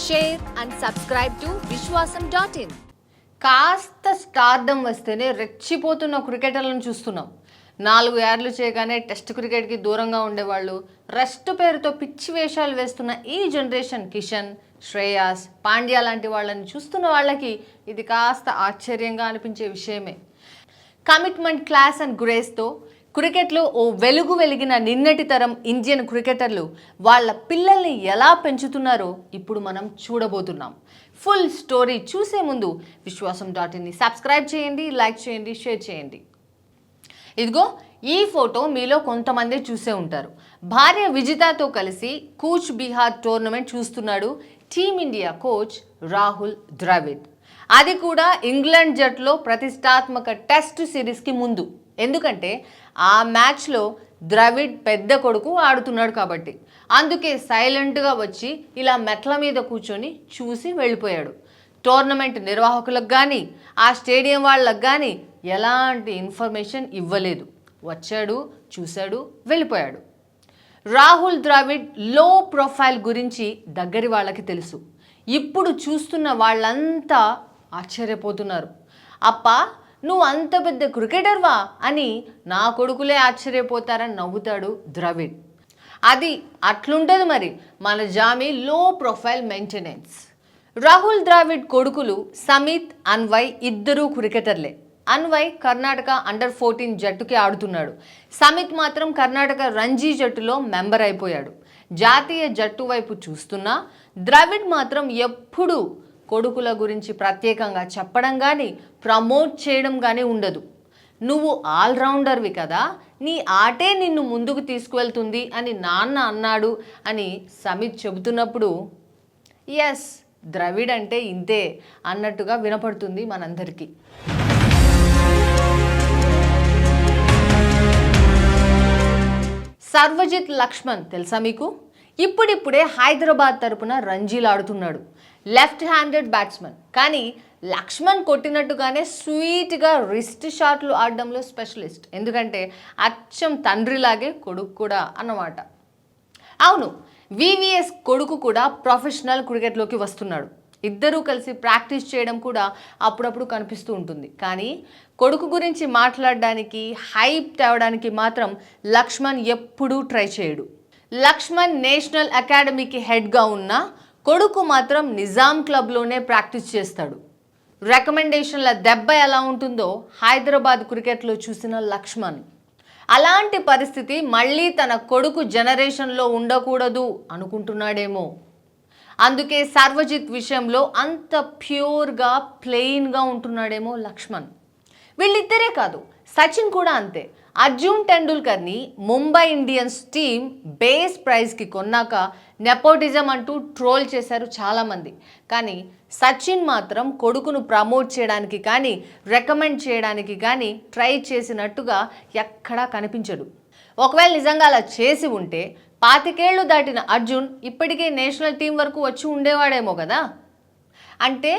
share and subscribe to vishwasam.in. కాస్త stardom వస్తేనే రెచ్చిపోతున్న క్రికెటర్లను చూస్తున్నాం. 4 ఏళ్లు చేయగానే టెస్ట్ క్రికెట్కి దూరంగా ఉండేవాళ్ళు, రెస్ట్ పేరుతో పిచ్చి వేషాలు వేస్తున్న ఈ జనరేషన్ కిషన్, శ్రేయాస్, పాండ్యా లాంటి వాళ్ళని చూస్తున్న వాళ్ళకి ఇది కాస్త ఆశ్చర్యంగా అనిపించే విషయమే. కమిట్మెంట్, క్లాస్ అండ్ గ్రేస్తో క్రికెట్లో ఓ వెలుగు వెలిగిన నిన్నటి తరం ఇండియన్ క్రికెటర్లు వాళ్ళ పిల్లల్ని ఎలా పెంచుతున్నారో ఇప్పుడు మనం చూడబోతున్నాం. ఫుల్ స్టోరీ చూసే ముందు విశ్వాసం.in సబ్స్క్రైబ్ చేయండి, లైక్ చేయండి, షేర్ చేయండి. ఇదిగో ఈ ఫోటో మీలో కొంతమంది చూసే ఉంటారు. భార్య విజితాతో కలిసి కూచ్ బిహార్ టోర్నమెంట్ చూస్తున్నాడు టీమిండియా కోచ్ రాహుల్ ద్రవిడ్. అది కూడా ఇంగ్లాండ్ జట్టులో ప్రతిష్టాత్మక టెస్ట్ సిరీస్కి ముందు. ఎందుకంటే ఆ మ్యాచ్లో ద్రవిడ్ పెద్ద కొడుకు ఆడుతున్నాడు కాబట్టి. అందుకే సైలెంట్గా వచ్చి ఇలా మెట్ల మీద కూర్చొని చూసి వెళ్ళిపోయాడు. టోర్నమెంట్ నిర్వాహకులకు కానీ ఆ స్టేడియం వాళ్ళకు కానీ ఎలాంటి ఇన్ఫర్మేషన్ ఇవ్వలేదు. వచ్చాడు, చూశాడు, వెళ్ళిపోయాడు. రాహుల్ ద్రావిడ్ లో ప్రొఫైల్ గురించి దగ్గరి వాళ్ళకి తెలుసు. ఇప్పుడు చూస్తున్న వాళ్ళంతా ఆశ్చర్యపోతున్నారు. అప్పా, నువ్వు అంత పెద్ద క్రికెటర్వా అని నా కొడుకులే ఆశ్చర్యపోతారని నవ్వుతాడు ద్రవిడ్. అది అట్లుంటుంది మరి మన జామీ లో ప్రొఫైల్ మెయింటెనెన్స్. రాహుల్ ద్రావిడ్ కొడుకులు సమిత్, అన్వయ్ ఇద్దరూ క్రికెటర్లే. అన్వయ్ కర్ణాటక అండర్-14 జట్టుకి ఆడుతున్నాడు. సమిత్ మాత్రం కర్ణాటక రంజీ జట్టులో మెంబర్ అయిపోయాడు. జాతీయ జట్టు వైపు చూస్తున్నా ద్రవిడ్ మాత్రం ఎప్పుడూ కొడుకుల గురించి ప్రత్యేకంగా చెప్పడం కానీ ప్రమోట్ చేయడం కానీ ఉండదు. నువ్వు ఆల్రౌండర్వి కదా, నీ ఆటే నిన్ను ముందుకు తీసుకువెళ్తుంది అని నాన్న అన్నాడు అని సమిత్ చెబుతున్నప్పుడు ఎస్, ద్రవిడ్ అంటే ఇంతే అన్నట్టుగా వినపడుతుంది మనందరికీ. సర్వజిత్ లక్ష్మణ్ తెలుసా మీకు? ఇప్పుడిప్పుడే హైదరాబాద్ తరపున రంజీలు ఆడుతున్నాడు. Left handed batsmen. కానీ లక్ష్మణ్ కొట్టినట్టుగానే స్వీట్గా రిస్ట్ షాట్లు ఆడడంలో స్పెషలిస్ట్. ఎందుకంటే అచ్చం తండ్రిలాగే కొడుకు కూడా అన్నమాట. అవును, వివిఎస్ కొడుకు కూడా ప్రొఫెషనల్ క్రికెట్లోకి వస్తున్నాడు. ఇద్దరూ కలిసి ప్రాక్టీస్ చేయడం కూడా అప్పుడప్పుడు కనిపిస్తూ ఉంటుంది. కానీ కొడుకు గురించి మాట్లాడడానికి, హైప్ తేవడానికి మాత్రం లక్ష్మణ్ ఎప్పుడూ ట్రై చేయడు. లక్ష్మణ్ నేషనల్ అకాడమీకి హెడ్గా ఉన్న కొడుకు మాత్రం నిజాం క్లబ్లోనే ప్రాక్టీస్ చేస్తాడు. రికమెండేషన్ల దెబ్బ ఎలా ఉంటుందో హైదరాబాద్ క్రికెట్లో చూసిన లక్ష్మణ్. అలాంటి పరిస్థితి మళ్ళీ తన కొడుకు జనరేషన్లో ఉండకూడదు అనుకుంటున్నాడేమో. అందుకే సర్వజిత్ విషయంలో అంత ప్యూర్గా, ప్లెయిన్గా ఉంటున్నాడేమో లక్ష్మణ్. వీళ్ళిద్దరే కాదు, సచిన్ కూడా అంతే. అర్జున్ టెండూల్కర్ని ముంబై ఇండియన్స్ టీం బేస్ ప్రైజ్కి కొన్నాక నెపోటిజం అంటూ ట్రోల్ చేశారు చాలామంది. కానీ సచిన్ మాత్రం కొడుకును ప్రమోట్ చేయడానికి కానీ, రికమెండ్ చేయడానికి కానీ ట్రై చేసినట్టుగా ఎక్కడా కనిపించడు. ఒకవేళ నిజంగా అలా చేసి ఉంటే 25 ఏళ్లు దాటిన అర్జున్ ఇప్పటికే నేషనల్ టీం వరకు వచ్చి ఉండేవాడేమో కదా. అంటే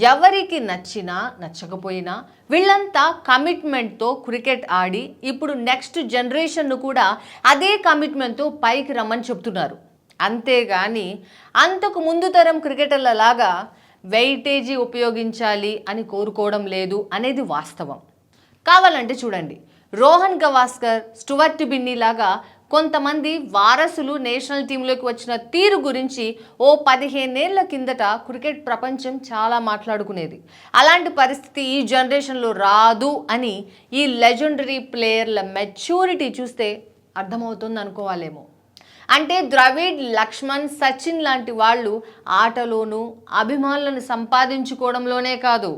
ఎవరికి నచ్చినా నచ్చకపోయినా వీళ్ళంతా కమిట్మెంట్తో క్రికెట్ ఆడి ఇప్పుడు నెక్స్ట్ జనరేషన్ను కూడా అదే కమిట్మెంట్తో పైకి రమ్మని చెప్తున్నారు. అంతేగాని అంతకు ముందు తరం క్రికెటర్ల లాగా వెయిటేజీ ఉపయోగించాలి అని కోరుకోవడం లేదు అనేది వాస్తవం. కావాలంటే చూడండి, రోహన్ గవాస్కర్, స్టువర్ట్ బిన్నీ లాగా కొంతమంది వారసులు నేషనల్ టీంలోకి వచ్చిన తీరు గురించి ఓ 15 ఏళ్ల కిందట క్రికెట్ ప్రపంచం చాలా మాట్లాడుకునేది. అలాంటి పరిస్థితి ఈ జనరేషన్లో రాదు అని ఈ లెజెండరీ ప్లేయర్ల మెచ్యూరిటీ చూస్తే అర్థమవుతుంది అనుకోవాలేమో. అంటే ద్రవిడ్, లక్ష్మణ్, సచిన్ లాంటి వాళ్ళు ఆటలోనూ అభిమానులను సంపాదించుకోవడంలోనే కాదు,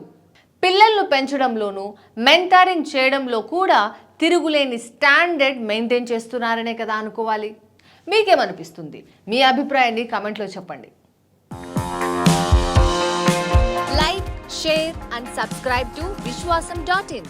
పిల్లలను పెంచడంలోనూ, మెంటారింగ్ చేయడంలో కూడా తిరుగులేని స్టాండర్డ్ మెయింటైన్ చేస్తున్నారనే కదా అనుకోవాలి. మీకేమనిపిస్తుంది? మీ అభిప్రాయాన్ని కామెంట్లో చెప్పండి. Like, share and subscribe to vishwasam.in.